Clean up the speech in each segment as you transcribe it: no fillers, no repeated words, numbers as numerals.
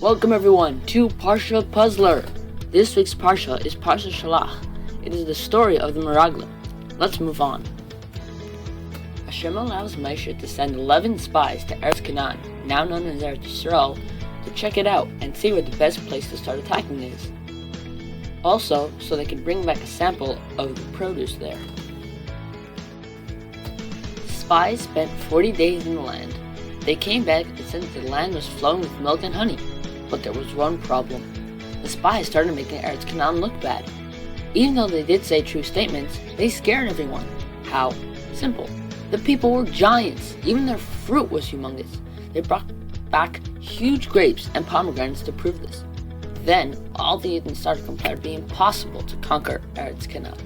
Welcome everyone to Parsha Puzzler. This week's Parsha is Parsha Shelach. It is the story of the Meraglim. Let's move on. Hashem allows Moshe to send 11 spies to Eretz Canaan, now known as Eretz Yisrael, to check it out and see where the best place to start attacking is. Also, so they can bring back a sample of the produce there. The spies spent 40 days in the land. They came back and said that the land was flowing with milk and honey. But there was one problem. The spies started making Eretz Canaan look bad. Even though they did say true statements, they scared everyone. How? Simple. The people were giants. Even their fruit was humongous. They brought back huge grapes and pomegranates to prove this. Then, all the Yidden started to compare it being impossible to conquer Eretz Canaan.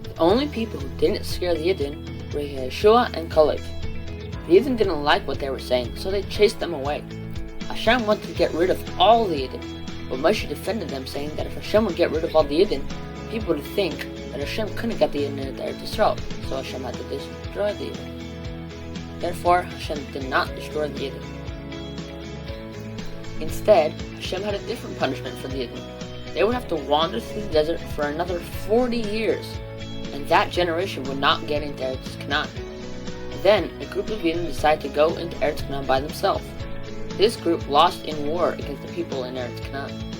The only people who didn't scare the Yidden were Yeshua and Kalev. The Yidden didn't like what they were saying, so they chased them away. Hashem wanted to get rid of all the Yidden, but Moshe defended them, saying that if Hashem would get rid of all the Yidden, people would think that Hashem couldn't get the Yidden into Eretz Yisrael, so Hashem had to destroy the Yidden. Therefore, Hashem did not destroy the Yidden. Instead, Hashem had a different punishment for the Yidden. They would have to wander through the desert for another 40 years, and that generation would not get into Eretz Canaan. Then, a group of Yidden decided to go into Eretz Canaan by themselves. This group lost in war against the people in Eretz Canaan.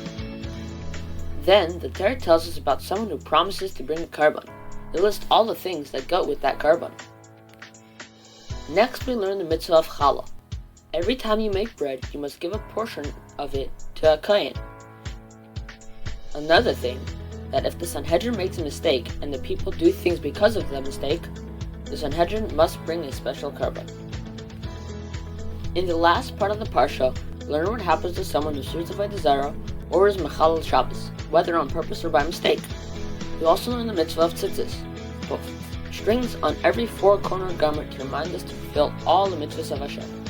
Then, the Torah tells us about someone who promises to bring a carbon. They list all the things that go with that carbon. Next, we learn the mitzvah of challah. Every time you make bread, you must give a portion of it to a kohen. Another thing, that if the Sanhedrin makes a mistake and the people do things because of the mistake, the Sanhedrin must bring a special carbon. In the last part of the Parsha, learn what happens to someone who swears by the Zara or is Mechalel Shabbos, whether on purpose or by mistake. We also learn the mitzvah of tzitzis, both strings on every four-cornered garment to remind us to fulfill all the mitzvahs of Hashem.